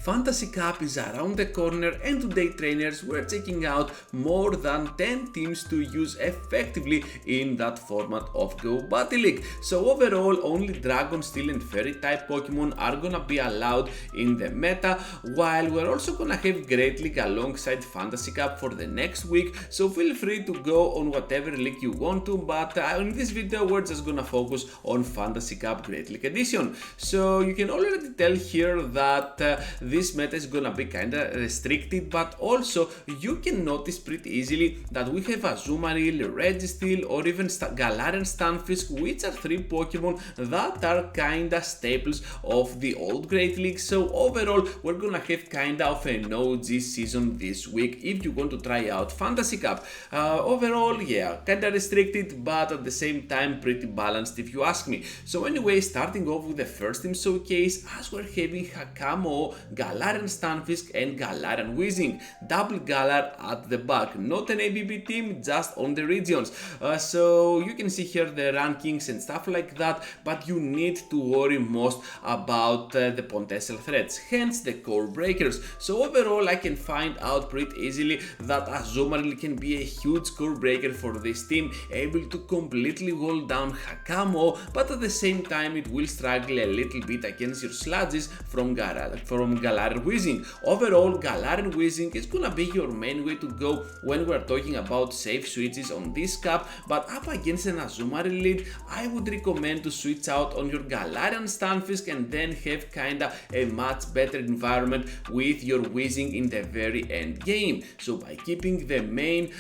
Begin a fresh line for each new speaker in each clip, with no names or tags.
Fantasy Cup is around the corner, and today trainers were checking out more than 10 teams to use effectively in that format of Go Battle League. So overall, only Dragon, Steel and Fairy type Pokemon are gonna be allowed in the meta, while we're also gonna have Great League alongside Fantasy Cup for the next week, so feel free to go on whatever league you want to, but in this video we're just gonna focus on Fantasy Cup Great League Edition. So you can already tell here that this meta is gonna be kinda restricted, but also you can notice pretty easily that we have Azumarill, Registeel or even Galarian Stunfisk, which are three Pokemon that are kinda staples of the old Great League. So overall we're gonna have kinda of an OG season this week if you want to try out Fantasy Cup. Overall, yeah, kinda restricted, but at the same time pretty balanced if you ask me. So anyway, starting off with the first team showcase, as we're having Hakamo, Galarian Stunfisk and Galarian Weezing. Double Galar at the back, not an ABB team, just on the regions. So you can see here the rankings and stuff like that, but you need to worry most about the potential threats, hence the core breakers. So overall I can find out pretty easily that Azumarill can be a huge core breaker for this team, able to completely hold down Hakamo, but at the same time it will struggle a little bit against your sludges from Galarian Weezing. Overall, Galarian Weezing is gonna be your main way to go when we're talking about safe switches on this cup, but up against an Azumarill lead, I would recommend to switch out on your Galarian Stunfisk and then have kinda a much better environment with your Weezing in the very end game. So by keeping the main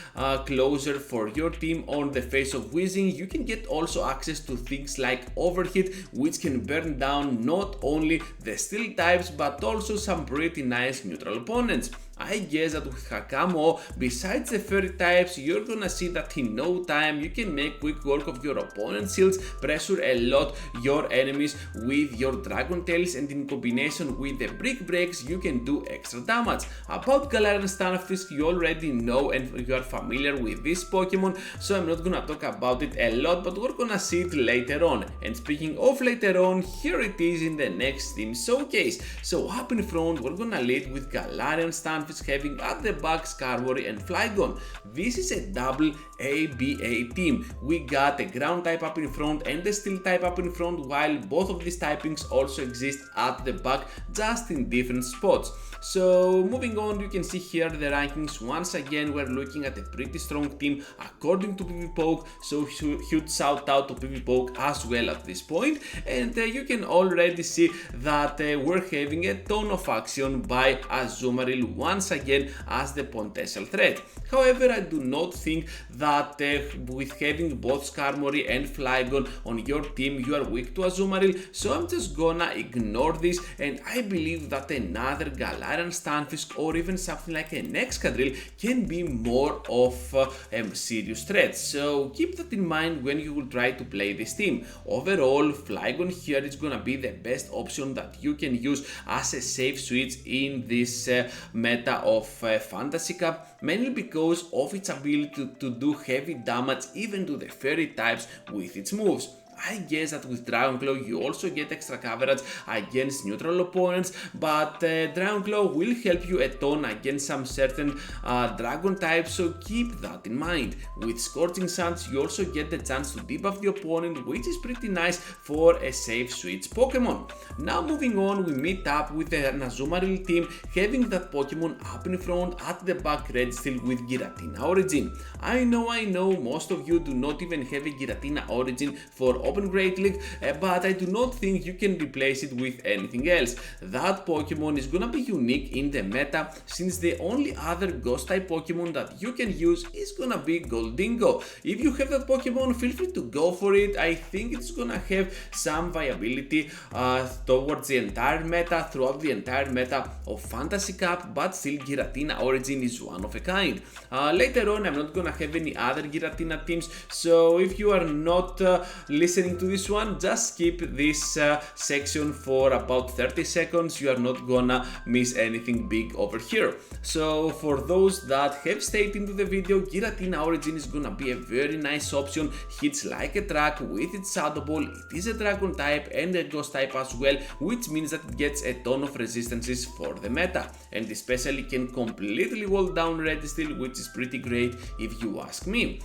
closer for your team on the face of Weezing, you can get also access to things like Overheat, which can burn down not only the steel types but also some pretty nice neutral opponents. I guess that with Hakamo, besides the fairy types, you're gonna see that in no time you can make quick work of your opponent's shields, pressure a lot your enemies with your Dragon Tails, and in combination with the Brick Breaks you can do extra damage. About Galarian Stunfisk, you already know and you are familiar with this Pokemon, so I'm not gonna talk about it a lot, but we're gonna see it later on. And speaking of later on, here it is in the next team showcase. So up in front we're gonna lead with Galarian Stunfisk having at the back Skarmory and Flygon. This is a double ABA team. We got a ground type up in front and a steel type up in front, while both of these typings also exist at the back, just in different spots. So moving on, you can see here the rankings. Once again we're looking at a pretty strong team according to PvPoke, so huge shout out to PvPoke as well at this point. And you can already see that we're having a ton of action by Azumarill once again as the potential threat. However, I do not think that with having both Skarmory and Flygon on your team you are weak to Azumarill, so I'm just gonna ignore this, and I believe that another Galarian Stunfisk or even something like an Excadrill can be more of a serious threat. So keep that in mind when you will try to play this team. Overall, Flygon here is gonna be the best option that you can use as a safe switch in this meta of Fantasy Cup, mainly because of its ability to do heavy damage even to the fairy types with its moves. I guess that with Dragon Claw you also get extra coverage against neutral opponents, but Dragon Claw will help you a ton against some certain Dragon types, so keep that in mind. With Scorching Suns you also get the chance to debuff the opponent, which is pretty nice for a safe switch Pokemon. Now moving on, we meet up with an Azumarill team having that Pokemon up in front, at the back Registeel with Giratina Origin. I know most of you do not even have a Giratina Origin for Open Great League, but I do not think you can replace it with anything else. That Pokemon is gonna be unique in the meta, since the only other ghost type Pokemon that you can use is gonna be Goldingo. If you have that Pokemon, feel free to go for it. I think it's gonna have some viability towards the entire meta, throughout the entire meta of Fantasy Cup, but still Giratina Origin is one of a kind. Later on I'm not gonna have any other Giratina teams, so if you are not listening listening to this one, just skip this section for about 30 seconds. You are not gonna miss anything big over here. So for those that have stayed into the video, Giratina Origin is gonna be a very nice option. Hits like a truck with its Shadow Ball. It is a Dragon type and a Ghost type as well, which means that it gets a ton of resistances for the meta, and especially can completely wall down Registeel, which is pretty great if you ask me.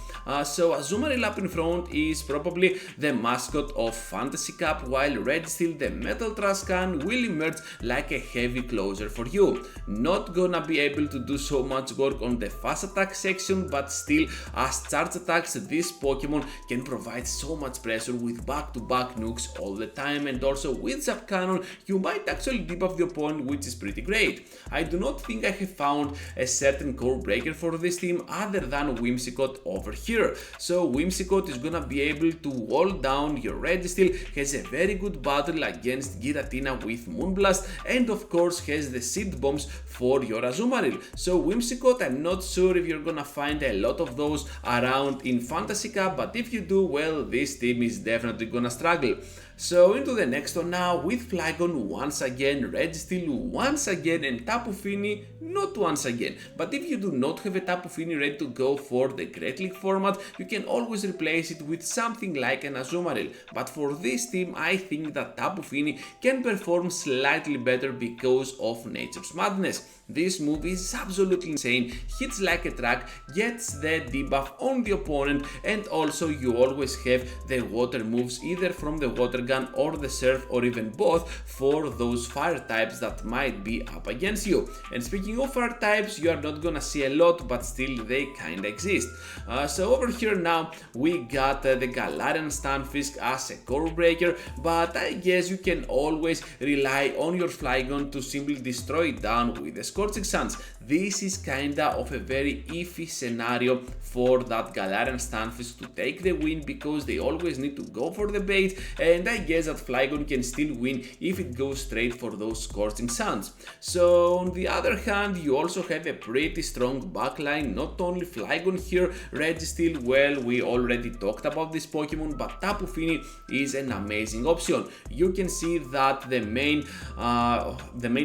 So Azumarill up in front is probably the mascot of Fantasy Cup, while Registeel, the Metal Trash Can, will emerge like a heavy closer for you. Not gonna be able to do so much work on the fast attack section, but still, as charge attacks, this Pokemon can provide so much pressure with back-to-back nukes all the time, and also with Zap Cannon you might actually debuff the opponent, which is pretty great. I do not think I have found a certain core breaker for this team other than Whimsicott over here. So Whimsicott is gonna be able to wall down your Registeel, has a very good battle against Giratina with Moonblast, and of course has the Seed Bombs for your Azumarill. So Whimsicott, I'm not sure if you're gonna find a lot of those around in Fantasy Cup, but if you do, well, this team is definitely gonna struggle. So into the next one now, with Flygon once again, Registeel once again, and Tapu Fini not once again. But if you do not have a Tapu Fini ready to go for the Great League format, you can always replace it with something like an Azumarill. But for this team, I think that Tapu Fini can perform slightly better because of Nature's Madness. This move is absolutely insane, hits like a truck, gets the debuff on the opponent, and also you always have the water moves either from the Water Gun or the Surf, or even both, for those fire types that might be up against you. And speaking of fire types, you are not gonna see a lot, but still they kinda exist. So over here now we got the Galarian Stunfisk as a core breaker, but I guess you can always rely on your Flygon to simply destroy it down with the Scorching Suns. This is kinda of a very iffy scenario for that Galarian Stunfisk to take the win, because they always need to go for the bait, and I guess that Flygon can still win if it goes straight for those Scorching Suns. So on the other hand, you also have a pretty strong backline, not only Flygon here, Registeel, well, we already talked about this Pokemon, but Tapu Fini is an amazing option. You can see that the main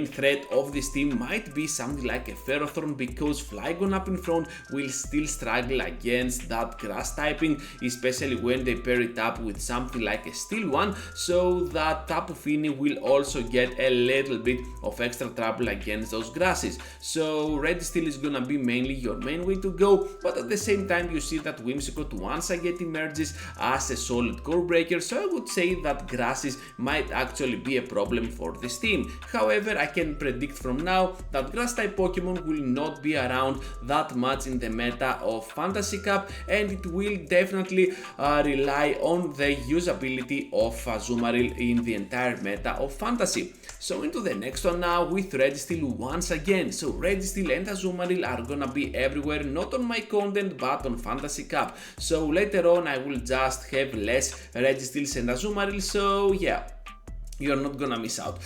threat of this team might be something like a Ferrothorn, because Flygon up in front will still struggle against that grass typing, especially when they pair it up with something like a Steel one, so that Tapu Fini will also get a little bit of extra trouble against those grasses. So Registeel is gonna be mainly your main way to go, but at the same time you see that Whimsicott once again emerges as a solid core breaker, so I would say that grasses might actually be a problem for this team. However, I can predict from now that grass type Pokemon will not be around that much in the meta of Fantasy Cup, and it will definitely rely on the usability of Azumarill in the entire meta of Fantasy. So into the next one now, with Registeel once again. So Registeel and Azumarill are gonna be everywhere, not on my content but on Fantasy Cup. So later on I will just have less Registeels and Azumarill, so yeah, you're not gonna miss out.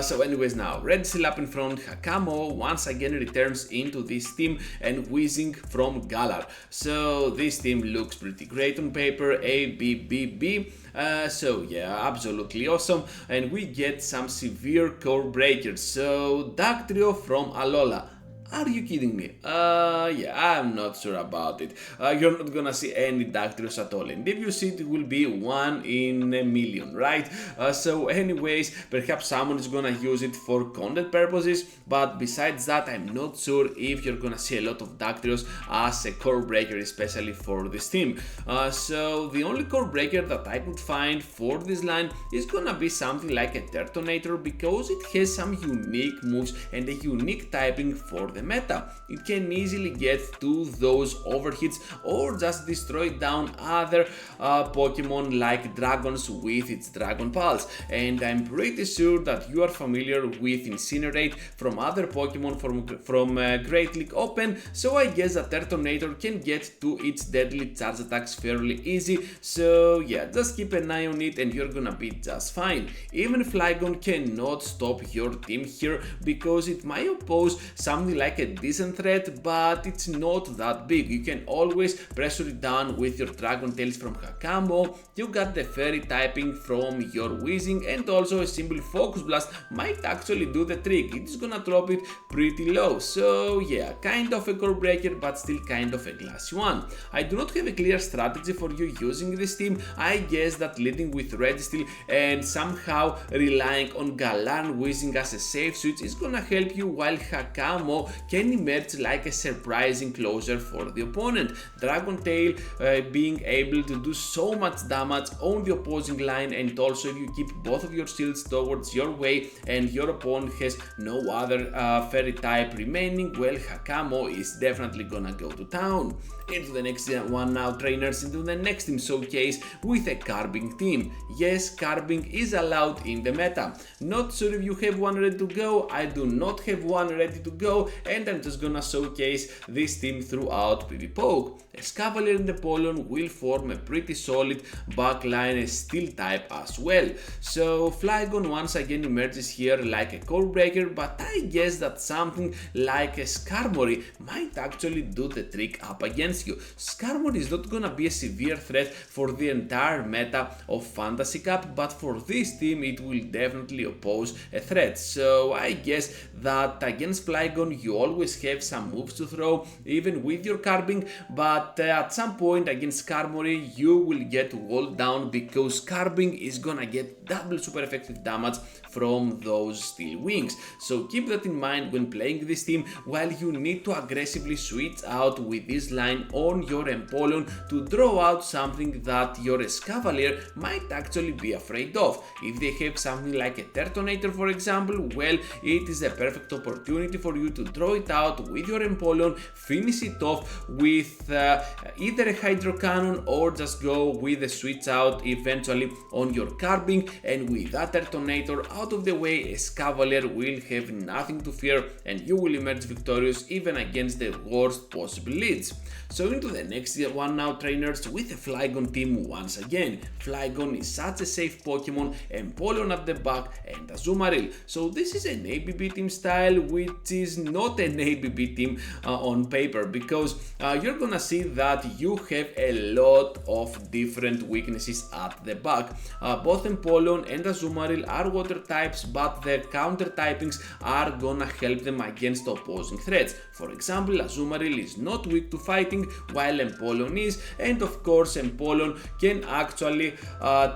So anyways, now Registeel up in front, Hakamo once again returns into this team, and Weezing from Galar. So this team looks pretty great on paper, A, B, B, B. So yeah, absolutely awesome, and we get some severe core breakers. So Dugtrio from Alola. Are you kidding me? Yeah, I'm not sure about it. You're not gonna see any Dugtrios at all, and if you see it, will be 1 in a million, right? So anyways, perhaps someone is gonna use it for content purposes, but besides that, I'm not sure if you're gonna see a lot of Dugtrios as a core breaker, especially for this team. So the only core breaker that I could find for this line is gonna be something like a Turtonator, because it has some unique moves and a unique typing for the meta. It can easily get to those overhits or just destroy down other Pokemon like dragons with its Dragon Pulse, and I'm pretty sure that you are familiar with Incinerate from other Pokemon from Great League Open, so I guess that Turtonator can get to its deadly charge attacks fairly easy. So yeah, just keep an eye on it and you're gonna be just fine. Even Flygon cannot stop your team here, because it might oppose something like like a decent threat, but it's not that big. You can always pressure it down with your Dragon Tails from Hakamo, you got the Fairy typing from your Weezing, and also a simple Focus Blast might actually do the trick. It's gonna drop it pretty low. So yeah, kind of a core breaker, but still kind of a classy one. I do not have a clear strategy for you using this team. I guess that leading with Registeel and somehow relying on Galar and Weezing as a safe switch is gonna help you, while Hakamo can emerge like a surprising closer for the opponent. Dragon Tail being able to do so much damage on the opposing line, and also if you keep both of your shields towards your way and your opponent has no other Fairy type remaining, well, Hakamo is definitely gonna go to town. Into the next one now, trainers, into the next team showcase with a Carbing team. Yes, Carbing is allowed in the meta. Not sure if you have one ready to go. I do not have one ready to go, and I'm just gonna showcase this team throughout PvP. Escavalier and Apollon will form a pretty solid backline, a Steel type as well. So Flygon once again emerges here like a core breaker, but I guess that something like a Skarmory might actually do the trick up against you. Skarmory is not gonna be a severe threat for the entire meta of Fantasy Cup, but for this team it will definitely oppose a threat. So I guess that against Flygon you always have some moves to throw, even with your Carbing, but at some point against Skarmory you will get walled down, because Carbing is gonna get double super effective damage from those Steel Wings. So keep that in mind when playing this team, while you need to aggressively switch out with this line on your Apollon to draw out something that your Escavalier might actually be afraid of. If they have something like a Turtonator, for example, well, it is a perfect opportunity for you to draw it out with your Apollon, finish it off with either a Hydro Cannon or just go with a switch out eventually on your Carbing, and with that Turtonator out of the way, Escavalier will have nothing to fear and you will emerge victorious even against the worst possible leads. So into the next one now, trainers, with a Flygon team once again. Flygon is such a safe Pokemon, Apollon at the back and Azumarill. So this is an ABB team style, which is not an ABB team on paper, because you're gonna see that you have a lot of different weaknesses at the back. Both Apollon and Azumarill are water types, but their counter typings are gonna help them against opposing threats. For example, Azumarill is not weak to fighting, while Apollon is, and of course Apollon can actually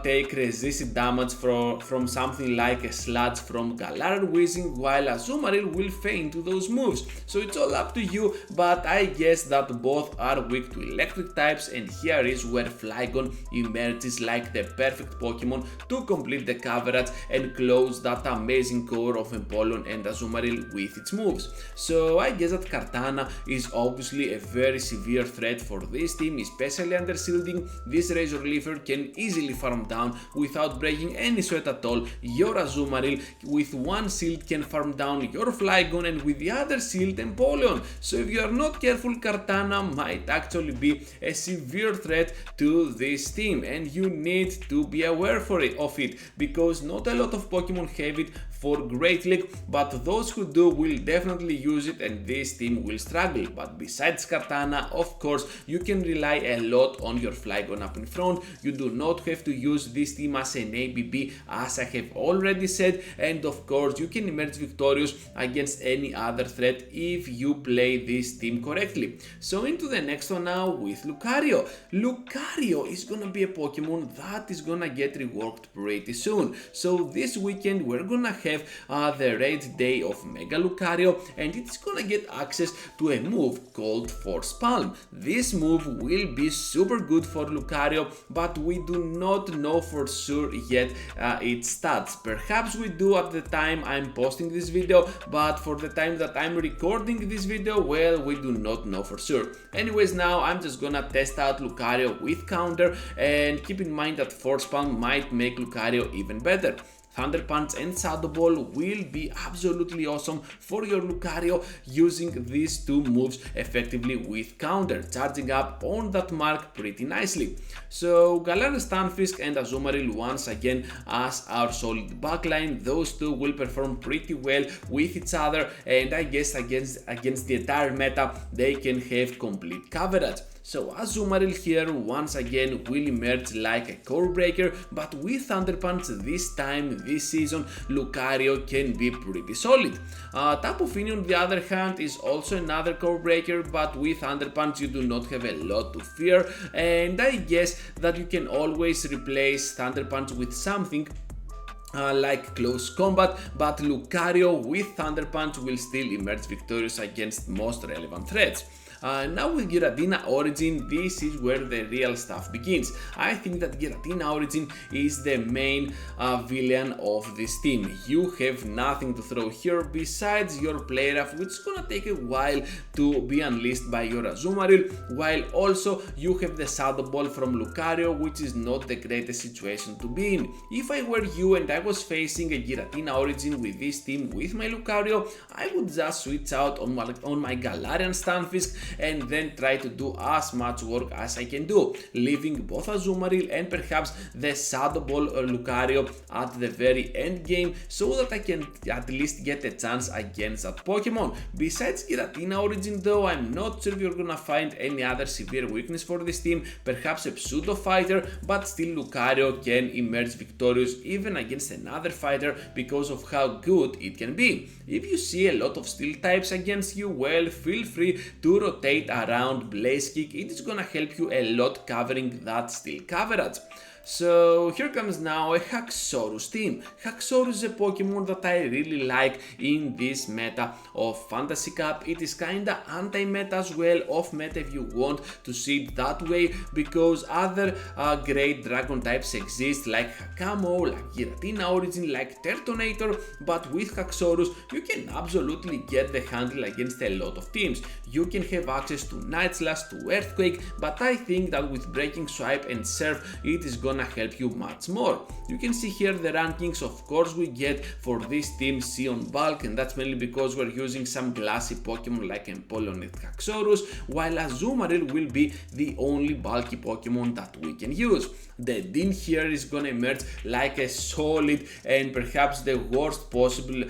take resisted damage from something like a Sludge from Galar Weezing, while Azumarill will feint to those moves. So it's all up to you, but I guess that both are weak to electric types, and here is where Flygon emerges like the perfect Pokemon to complete the coverage and close that amazing core of Apollon and Azumarill with its moves. So I guess that Kartana is obviously a very severe threat for this team, especially under shielding. This Razor Leafer can easily farm down without breaking any sweat at all your Azumarill. With one shield can farm down your Flygon, and with the other shield Apollon. So if you are not careful, Kartana might actually be a severe threat to this team, and you need to be aware of it, because not a lot of Pokemon have it for Great League, but those who do will definitely use it, and this team will struggle. But besides Kartana, of course, you can rely a lot on your Flygon up in front. You do not have to use this team as an ABB, as I have already said, and of course you can emerge victorious against any other threat if you play this team correctly. So into the next one now with Lucario. Lucario is gonna be a Pokemon that is gonna get reworked pretty soon. So this weekend we're gonna have the raid day of Mega Lucario, and it's gonna get access to a move called Force Palm. This move will be super good for Lucario, but we do not know for sure yet its stats. Perhaps we do at the time I'm posting this video, but for the time that I'm recording this video, well, we do not know for sure. Anyways, now I'm just gonna test out Lucario with counter, and keep in mind that Force Palm might make Lucario even better. Thunder Punch and Shadow Ball will be absolutely awesome for your Lucario, using these two moves effectively with counter, charging up on that mark pretty nicely. So Galarian Stunfisk and Azumarill once again as our solid backline. Those two will perform pretty well with each other, and I guess against the entire meta they can have complete coverage. So Azumarill here once again will emerge like a core breaker, but with Thunder Punch this time, this season, Lucario can be pretty solid. Tapu Fini on the other hand is also another core breaker, but with Thunder Punch you do not have a lot to fear, and I guess that you can always replace Thunder Punch with something like close combat, but Lucario with Thunder Punch will still emerge victorious against most relevant threats. Now with Giratina Origin, this is where the real stuff begins. I think that Giratina Origin is the main villain of this team. You have nothing to throw here besides your player up, which is gonna take a while to be unleashed by your Azumarill, while also you have the Shadow Ball from Lucario, which is not the greatest situation to be in. If I were you and I was facing a Giratina Origin with this team with my Lucario, I would just switch out on my Galarian Stunfisk and then try to do as much work as I can do, leaving both Azumarill and perhaps the Shadow Ball or Lucario at the very end game, so that I can at least get a chance against that Pokemon. Besides Giratina Origin though, I'm not sure if you're gonna find any other severe weakness for this team, perhaps a Pseudo Fighter, but still Lucario can emerge victorious even against another fighter because of how good it can be. If you see a lot of Steel types against you, well, feel free to rotate around Blaze Kick. It is gonna help you a lot covering that Steel coverage. So here comes now a Haxorus team. Haxorus is a Pokemon that I really like in this meta of Fantasy Cup. It is kinda anti-meta as well, off-meta if you want to see it that way, because other great Dragon types exist like Hakamo, like Giratina Origin, like Turtonator, but with Haxorus you can absolutely get the handle against a lot of teams. You can have access to Night Slash, to Earthquake, but I think that with Breaking Swipe and Surf it is gonna help you much more. You can see here the rankings, of course, we get for this team C on bulk, and that's mainly because we're using some glassy Pokemon like Empoleon and Haxorus, while Azumarill will be the only bulky Pokemon that we can use. The Dean here is gonna emerge like a solid and perhaps the worst possible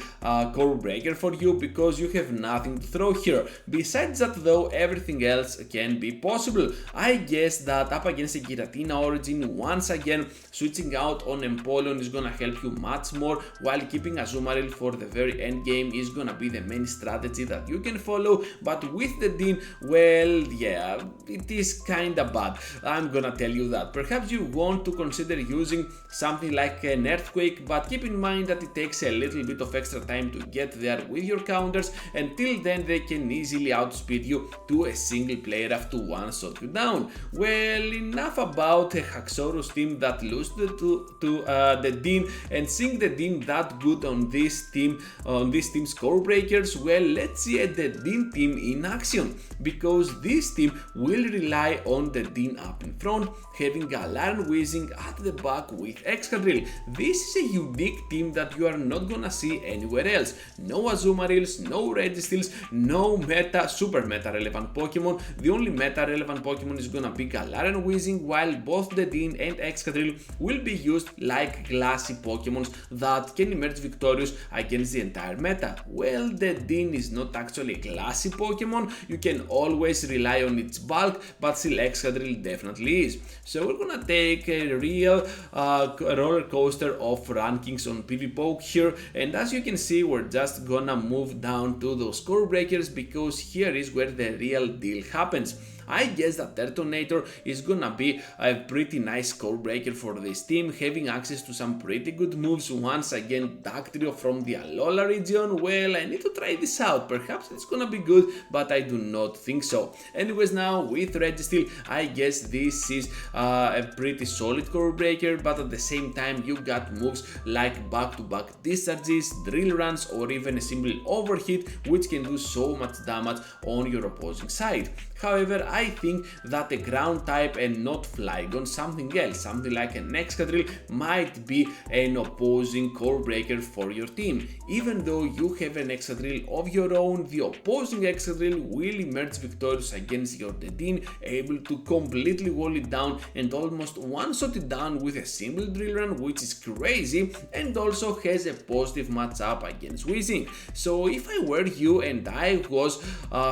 core breaker for you, because you have nothing to throw here. Besides that though, everything else can be possible. I guess that up against a Giratina Origin, once again switching out on Empoleon is gonna help you much more, while keeping Azumarill for the very end game is gonna be the main strategy that you can follow. But with the Dean, well, yeah, it is kinda bad, I'm gonna tell you that. Perhaps you want to consider using something like an Earthquake, but keep in mind that it takes a little bit of extra time to get there with your counters. Until then they can easily outspeed you to a single player up to one-shot you down. Well, enough about a Haxorus team that lose to the Dean, and seeing the Dean that good on this team's core breakers, well, let's see the Dean team in action, because this team will rely on the Dean up in front, having Galarian Weezing at the back with Excadrill. This is a unique team that you are not gonna see anywhere else. No Azumarills, no Registeels, no super meta relevant Pokemon. The only meta relevant Pokemon is gonna be Galarian Weezing, while both the Dean and Excadrill will be used like glassy Pokemons that can emerge victorious against the entire meta. Well, the Dean is not actually a glassy Pokemon, you can always rely on its bulk, but still Excadrill definitely is. So we're gonna take a real roller coaster of rankings on PvP here, and as you can see, we're just gonna move down to those core breakers, because here is where the real deal happens. I guess that Turtonator is gonna be a pretty nice core breaker for this team, having access to some pretty good moves. Once again, Dactrio from the Alola region. Well, I need to try this out, perhaps it's gonna be good, but I do not think so. Anyways, now with Registeel, I guess this is a pretty solid core breaker, but at the same time you got moves like back-to-back discharges, drill runs, or even a simple overhit, which can do so much damage on your opposing side. However, I think that a ground type and not Flygon, something else, something like an Excadrill might be an opposing core breaker for your team. Even though you have an Excadrill of your own, the opposing Excadrill will emerge victorious against your Dedenne, able to completely wall it down and almost one-shot it down with a simple drill run, which is crazy, and also has a positive matchup against Weezing. So if I were you and I was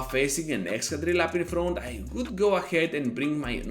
facing an Excadrill up in front, I would go ahead and bring my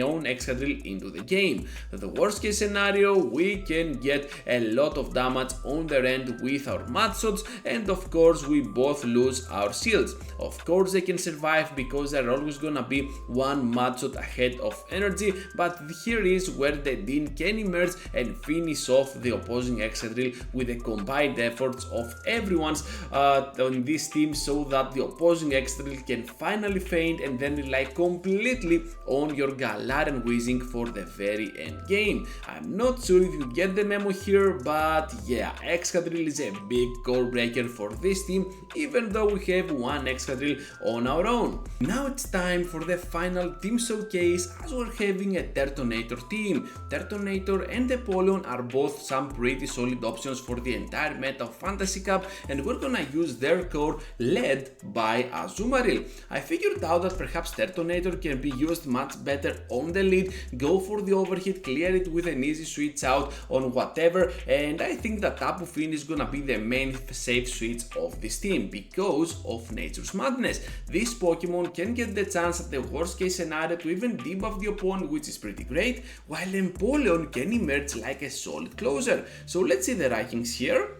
own Excadrill into the game. The worst case scenario, we can get a lot of damage on their end with our mud shots, and of course we both lose our shields. Of course they can survive because they're always gonna be one mud shot ahead of energy, but here is where the Dedenne can emerge and finish off the opposing Excadrill with the combined efforts of everyone's on this team, so that the opposing Excadrill can finally faint and then rely completely on your Galarian Weezing for the very end game. I'm not sure if you get the memo here, but yeah, Excadrill is a big core breaker for this team, even though we have one Excadrill on our own. Now it's time for the final team showcase, as we're having a Turtonator team. Turtonator and Apollyon are both some pretty solid options for the entire meta of Fantasy Cup, and we're gonna use their core led by Azumarill. I figured out that perhaps Turtonator can be used much better on the lead, go for the overhit, clear it with an easy switch out on whatever, and I think that Tapu Fini is gonna be the main safe switch of this team because of Nature's Madness. This Pokemon can get the chance at the worst case scenario to even debuff the opponent, which is pretty great, while Empoleon can emerge like a solid closer. So let's see the rankings here.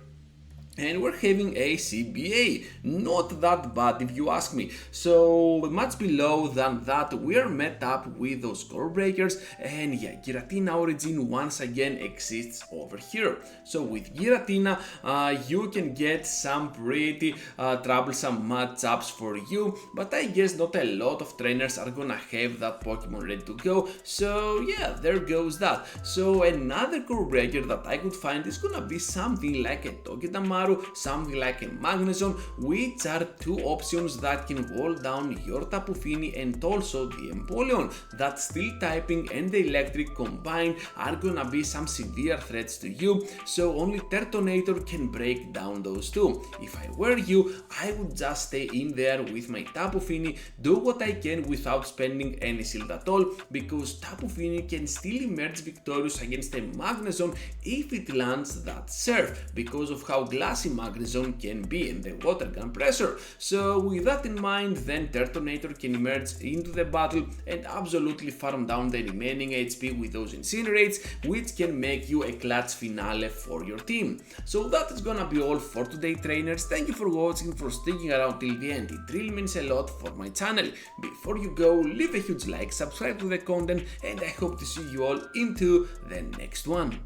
And we're having a CBA, not that bad if you ask me. So much below than that, we're met up with those core breakers, and yeah, Giratina Origin once again exists over here. So with Giratina, you can get some pretty troublesome matchups for you, but I guess not a lot of trainers are gonna have that Pokemon ready to go. So yeah, there goes that. So another core breaker that I could find is gonna be something like a Togedemaru, something like a Magneton, which are two options that can wall down your Tapu Fini and also the Empoleon. That Steel typing and the Electric combined are gonna be some severe threats to you, so only Turtonator can break down those two. If I were you, I would just stay in there with my Tapu Fini, do what I can without spending any shield at all, because Tapu Fini can still emerge victorious against a Magneton if it lands that Surf, because of how glassy Magneton can be and the water gun pressure. So with that in mind, then Turtonator can emerge into the battle and absolutely farm down the remaining HP with those Incinerates, which can make you a clutch finale for your team. So that is gonna be all for today, trainers. Thank you for watching, for sticking around till the end. It really means a lot for my channel. Before you go, leave a huge like, subscribe to the content, and I hope to see you all into the next one.